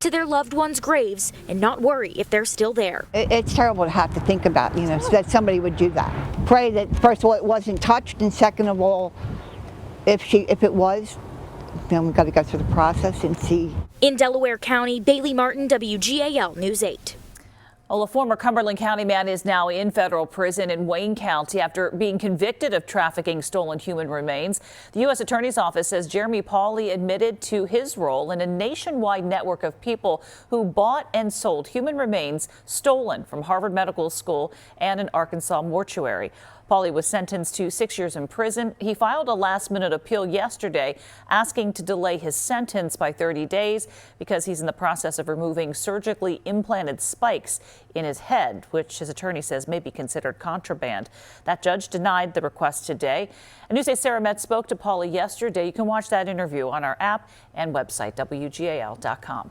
to their loved ones' graves and not worry if they're still there. It's terrible to have to think about, that somebody would do that. Pray that, first of all, it wasn't touched, and second of all, if it was, then we've got to go through the process and see. In Delaware County, Bailey Martin, WGAL News 8. Well, a former Cumberland County man is now in federal prison in Wayne County after being convicted of trafficking stolen human remains. The U.S. Attorney's Office says Jeremy Pauley admitted to his role in a nationwide network of people who bought and sold human remains stolen from Harvard Medical School and an Arkansas mortuary. Pauley was sentenced to 6 years in prison. He filed a last-minute appeal yesterday asking to delay his sentence by 30 days because he's in the process of removing surgically implanted spikes in his head, which his attorney says may be considered contraband. That judge denied the request today. And News 8's Sarah Metz spoke to Pauley yesterday. You can watch that interview on our app and website, WGAL.com.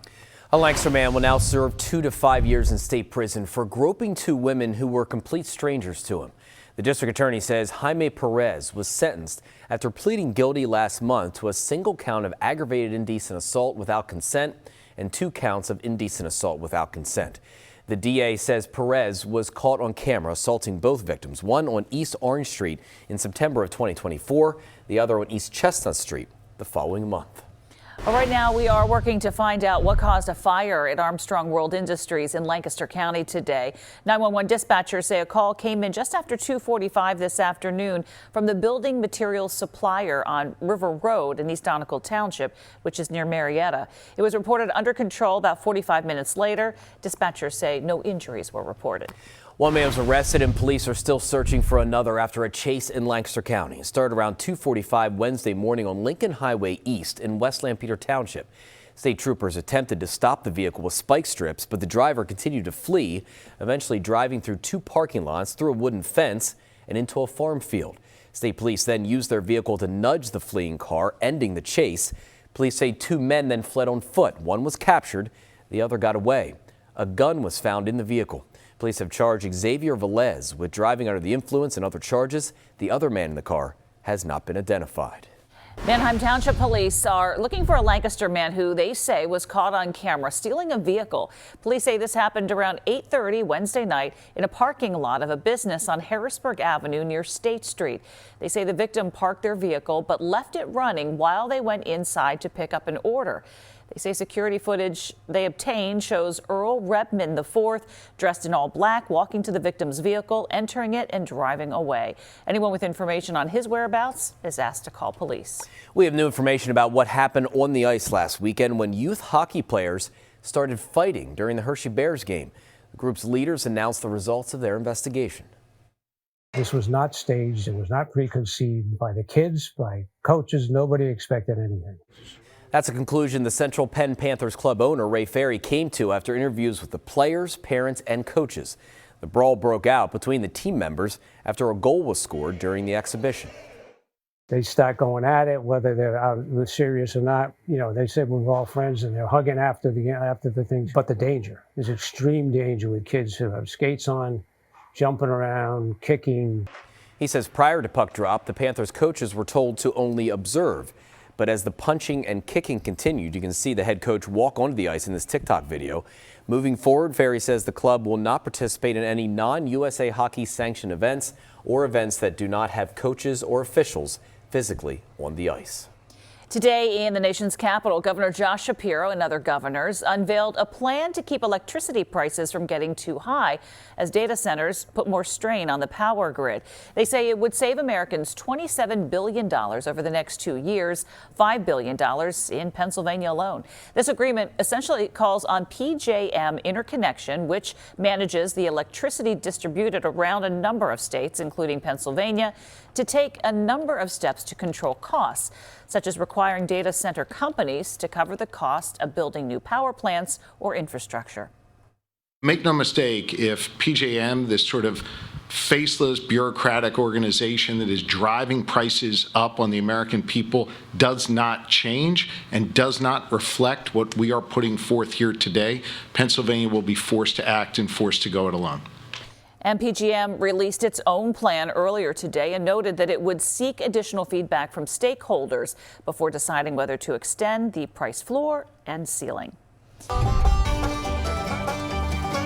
A Lancaster man will now serve 2 to 5 years in state prison for groping 2 women who were complete strangers to him. The district attorney says Jaime Perez was sentenced after pleading guilty last month to a single count of aggravated indecent assault without consent and 2 counts of indecent assault without consent. The DA says Perez was caught on camera assaulting both victims, one on East Orange Street in September of 2024, the other on East Chestnut Street the following month. Well, right now, we are working to find out what caused a fire at Armstrong World Industries in Lancaster County today. 911 dispatchers say a call came in just after 2:45 this afternoon from the building materials supplier on River Road in East Donegal Township, which is near Marietta. It was reported under control about 45 minutes later. Dispatchers say no injuries were reported. One man was arrested and police are still searching for another after a chase in Lancaster County. It started around 2:45 Wednesday morning on Lincoln Highway East in West Lampeter Township. State troopers attempted to stop the vehicle with spike strips, but the driver continued to flee, eventually driving through 2 parking lots, through a wooden fence, and into a farm field. State police then used their vehicle to nudge the fleeing car, ending the chase. Police say 2 men then fled on foot. One was captured, the other got away. A gun was found in the vehicle. Police have charged Xavier Velez with driving under the influence and other charges. The other man in the car has not been identified. Manheim Township Police are looking for a Lancaster man who they say was caught on camera stealing a vehicle. Police say this happened around 8:30 Wednesday night in a parking lot of a business on Harrisburg Avenue near State Street. They say the victim parked their vehicle but left it running while they went inside to pick up an order. They say security footage they obtained shows Earl Redmond IV, dressed in all black, walking to the victim's vehicle, entering it and driving away. Anyone with information on his whereabouts is asked to call police. We have new information about what happened on the ice last weekend when youth hockey players started fighting during the Hershey Bears game. The group's leaders announced the results of their investigation. This was not staged. It was not preconceived by the kids, by coaches. Nobody expected anything. That's a conclusion the Central Penn Panthers club owner Ray Ferry came to after interviews with the players, parents, and coaches. The brawl broke out between the team members after a goal was scored during the exhibition. They start going at it, whether they're out serious or not. They said we're all friends, and they're hugging after the things. But the danger is extreme danger with kids who have skates on, jumping around, kicking. He says prior to puck drop, the Panthers coaches were told to only observe. But as the punching and kicking continued, you can see the head coach walk onto the ice in this TikTok video. Moving forward, Ferry says the club will not participate in any non-USA Hockey sanctioned events or events that do not have coaches or officials physically on the ice. Today in the nation's capital, Governor Josh Shapiro and other governors unveiled a plan to keep electricity prices from getting too high as data centers put more strain on the power grid. They say it would save Americans $27 billion over the next 2 years, $5 billion in Pennsylvania alone. This agreement essentially calls on PJM Interconnection, which manages the electricity distributed around a number of states, including Pennsylvania, to take a number of steps to control costs, such as requiring data center companies to cover the cost of building new power plants or infrastructure. Make no mistake, if PJM, this sort of faceless bureaucratic organization that is driving prices up on the American people, does not change and does not reflect what we are putting forth here today, Pennsylvania will be forced to act and forced to go it alone. And PJM released its own plan earlier today and noted that it would seek additional feedback from stakeholders before deciding whether to extend the price floor and ceiling.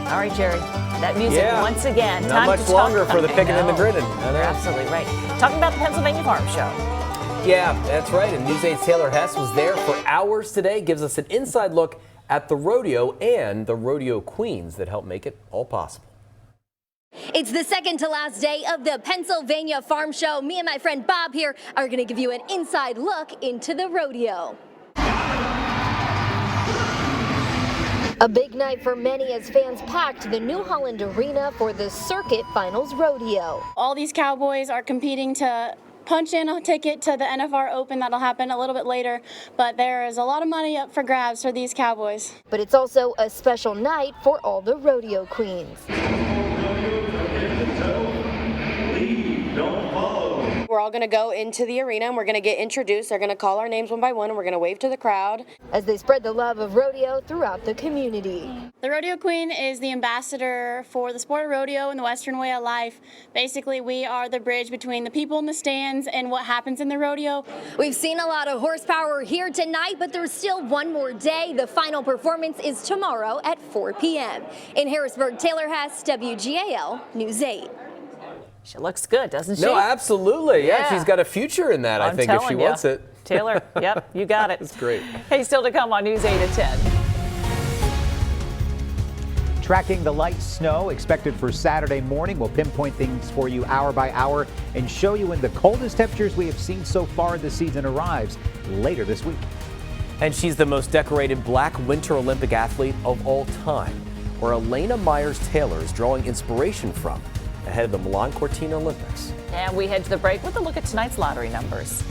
All right, Jerry. That music Yeah. once again. Not Time much to talk- longer for the I picking and the know. grinning. You're absolutely right. Talking about the Pennsylvania Farm Show. Yeah, that's right. And News 8's Taylor Hess was there for hours today. Gives us an inside look at the rodeo and the rodeo queens that help make it all possible. It's the second to last day of the Pennsylvania Farm Show. Me and my friend Bob here are going to give you an inside look into the rodeo. A big night for many as fans packed the New Holland Arena for the Circuit Finals Rodeo. All these cowboys are competing to punch in a ticket to the NFR Open. That'll happen a little bit later, but there is a lot of money up for grabs for these cowboys. But it's also a special night for all the rodeo queens. We're all going to go into the arena and we're going to get introduced. They're going to call our names one by one and we're going to wave to the crowd. As they spread the love of rodeo throughout the community. The rodeo queen is the ambassador for the sport of rodeo and the Western way of life. Basically, we are the bridge between the people in the stands and what happens in the rodeo. We've seen a lot of horsepower here tonight, but there's still one more day. The final performance is tomorrow at 4 p.m. In Harrisburg, Taylor Hess, WGAL News 8. She looks good, doesn't she? No, absolutely. Yeah, Yeah. she's got a future in that, I I'm think, if she telling ya. wants it. Taylor, yep, you got it. That's great. Hey, still to come on News 8 at 10. Tracking the light snow expected for Saturday morning. We'll pinpoint things for you hour by hour and show you when the coldest temperatures we have seen so far this season arrives later this week. And she's the most decorated black Winter Olympic athlete of all time, where Elena Myers-Taylor is drawing inspiration from ahead of the Milan Cortina Olympics. And we head to the break with a look at tonight's lottery numbers.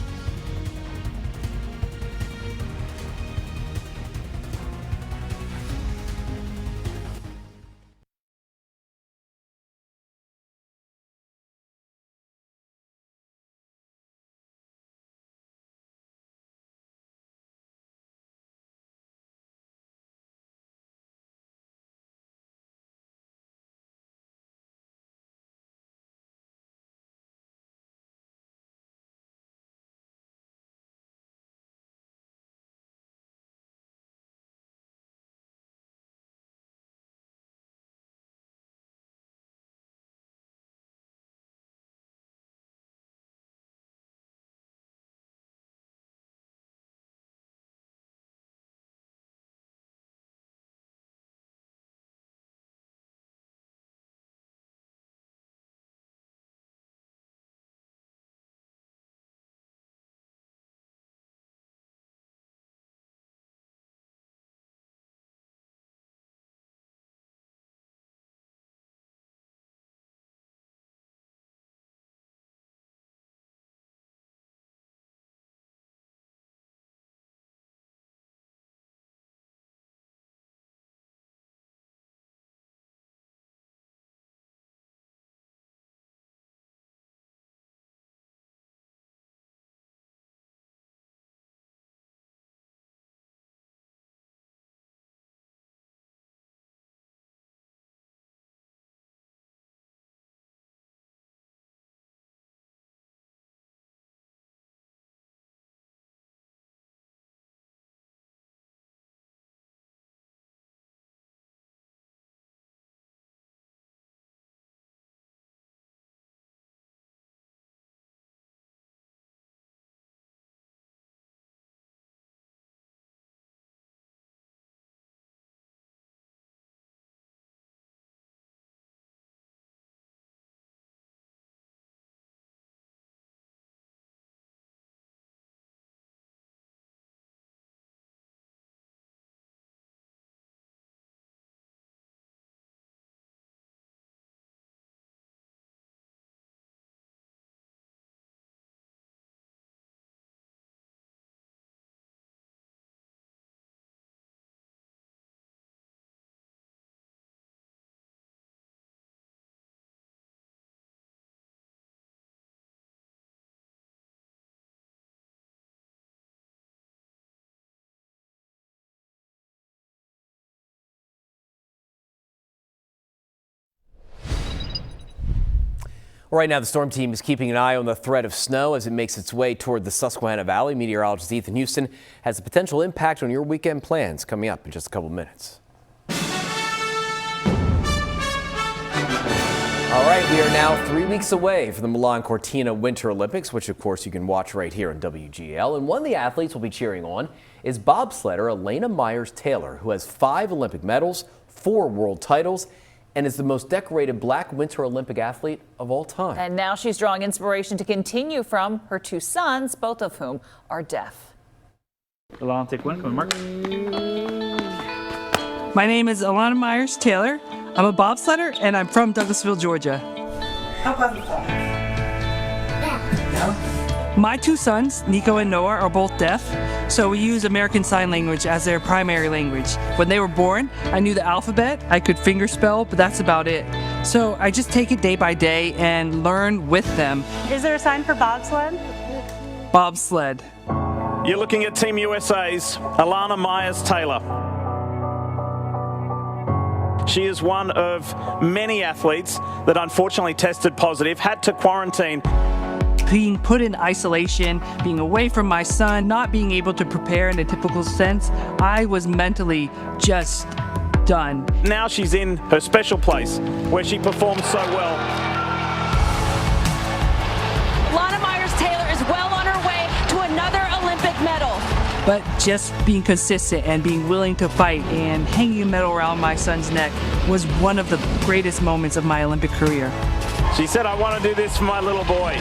Right now, the storm team is keeping an eye on the threat of snow as it makes its way toward the Susquehanna Valley. Meteorologist Ethan Houston has a potential impact on your weekend plans coming up in just a couple of minutes. All right, we are now 3 weeks away from the Milan Cortina Winter Olympics, which of course you can watch right here on WGAL. And one of the athletes we'll be cheering on is bobsledder Elana Myers-Taylor, who has 5 Olympic medals, 4 world titles, and is the most decorated Black Winter Olympic athlete of all time. And now she's drawing inspiration to continue from her 2 sons, both of whom are deaf. Elana, take one. Come on, Mark. My name is Elana Myers-Taylor. I'm a bobsledder, and I'm from Douglasville, Georgia. My 2 sons, Nico and Noah, are both deaf, so we use American Sign Language as their primary language. When they were born, I knew the alphabet, I could fingerspell, but that's about it. So I just take it day by day and learn with them. Is there a sign for bobsled? Bobsled. You're looking at Team USA's Elana Myers-Taylor. She is one of many athletes that unfortunately tested positive, had to quarantine. Being put in isolation, being away from my son, not being able to prepare in a typical sense, I was mentally just done. Now she's in her special place where she performed so well. Elana Myers-Taylor is well on her way to another Olympic medal. But just being consistent and being willing to fight and hanging a medal around my son's neck was one of the greatest moments of my Olympic career. She said, I want to do this for my little boy.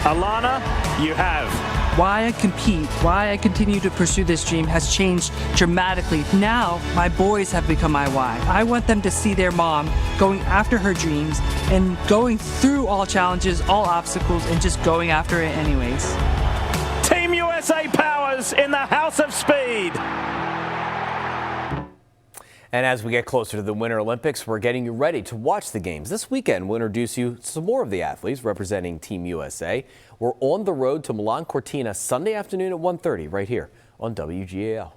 Elana, you have. Why I compete, why I continue to pursue this dream has changed dramatically. Now, my boys have become my why. I want them to see their mom going after her dreams and going through all challenges, all obstacles, and just going after it anyways. Team USA powers in the House of Speed. And as we get closer to the Winter Olympics, we're getting you ready to watch the games. This weekend, we'll introduce you to some more of the athletes representing Team USA. We're on the road to Milan Cortina Sunday afternoon at 1:30 right here on WGAL.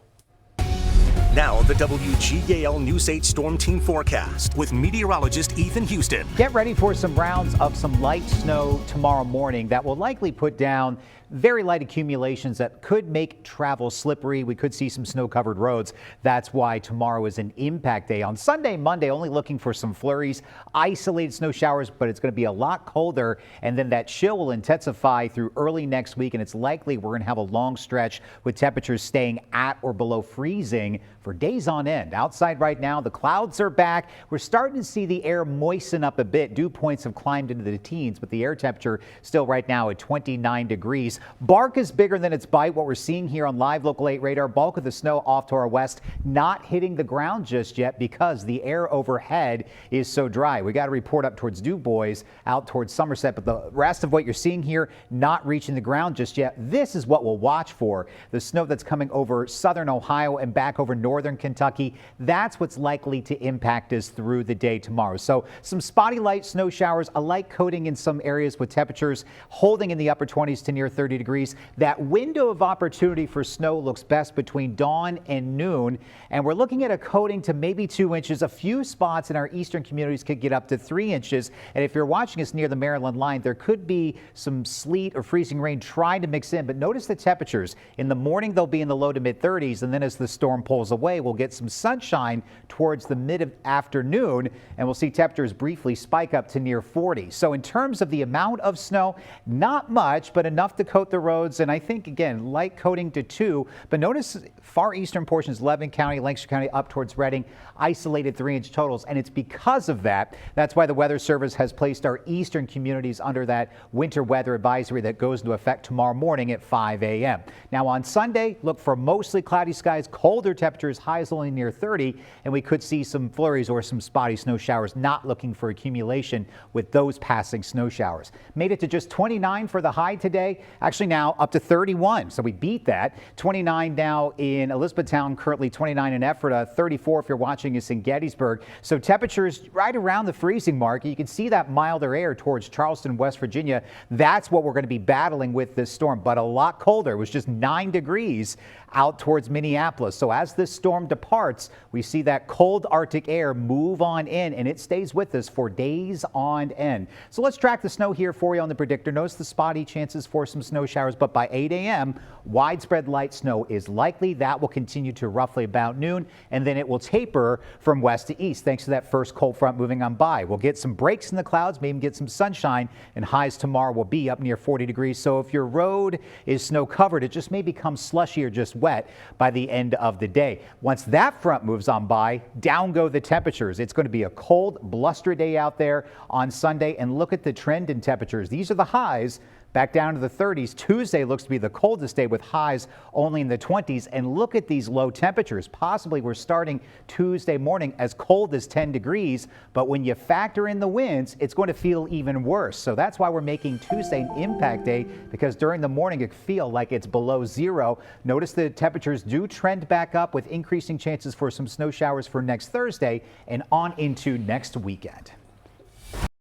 Now the WGAL News 8 Storm Team forecast with meteorologist Ethan Houston. Get ready for some rounds of some light snow tomorrow morning that will likely put down very light accumulations that could make travel slippery. We could see some snow-covered roads. That's why tomorrow is an impact day. On Sunday, Monday, only looking for some flurries, isolated snow showers, but it's going to be a lot colder. And then that chill will intensify through early next week. And it's likely we're going to have a long stretch with temperatures staying at or below freezing for days on end. Outside right now, the clouds are back. We're starting to see the air moisten up a bit. Dew points have climbed into the teens, but the air temperature still right now at 29 degrees. Bark is bigger than its bite. What we're seeing here on Live Local 8 radar, bulk of the snow off to our west, not hitting the ground just yet because the air overhead is so dry. We got to report up towards DuBois, out towards Somerset, but the rest of what you're seeing here not reaching the ground just yet. This is what we'll watch for. The snow that's coming over southern Ohio and back over northern Kentucky. That's what's likely to impact us through the day tomorrow. So some spotty light snow showers, a light coating in some areas with temperatures holding in the upper 20s to near 30 degrees. That window of opportunity for snow looks best between dawn and noon. And we're looking at a coating to maybe 2 inches. A few spots in our eastern communities could get up to 3 inches. And if you're watching us near the Maryland line, there could be some sleet or freezing rain trying to mix in. But notice the temperatures. In the morning, they'll be in the low to mid 30s. And then as the storm pulls away, we'll get some sunshine towards the mid-afternoon. And we'll see temperatures briefly spike up to near 40. So in terms of the amount of snow, not much, but enough to coat the roads. And I think, again, light coating to 2. But notice far eastern portions, Lebanon County, Lancaster County, up towards Reading, isolated 3-inch totals. And it's because of that. That's why the Weather Service has placed our eastern communities under that winter weather advisory that goes into effect tomorrow morning at 5 a.m. Now on Sunday, look for mostly cloudy skies, colder temperatures, highs only near 30, and we could see some flurries or some spotty snow showers, not looking for accumulation with those passing snow showers. Made it to just 29 for the high today. Actually now up to 31, so we beat that. 29 now in Elizabethtown, currently 29 in Ephrata, 34 if you're watching us in Gettysburg. So temperatures right around the freezing mark. You can see that milder air towards Charleston, West Virginia. That's what we're going to be battling with this storm, but a lot colder. It was just 9 degrees out towards Minneapolis. So as this storm departs, we see that cold Arctic air move on in, and it stays with us for days on end. So let's track the snow here for you on the predictor. Notice the spotty chances for some snow snow showers, but by 8 a.m., widespread light snow is likely. That will continue to roughly about noon, and then it will taper from west to east thanks to that first cold front moving on by. We'll get some breaks in the clouds, maybe get some sunshine, and highs tomorrow will be up near 40 degrees. So if your road is snow covered, it just may become slushy or just wet by the end of the day. Once that front moves on by, down go the temperatures. It's going to be a cold, blustery day out there on Sunday, and look at the trend in temperatures. These are the highs. Back down to the 30s. Tuesday looks to be the coldest day with highs only in the 20s. And look at these low temperatures. Possibly we're starting Tuesday morning as cold as 10 degrees. But when you factor in the winds, it's going to feel even worse. So that's why we're making Tuesday an impact day, because during the morning it feel like it's below zero. Notice the temperatures do trend back up with increasing chances for some snow showers for next Thursday and on into next weekend.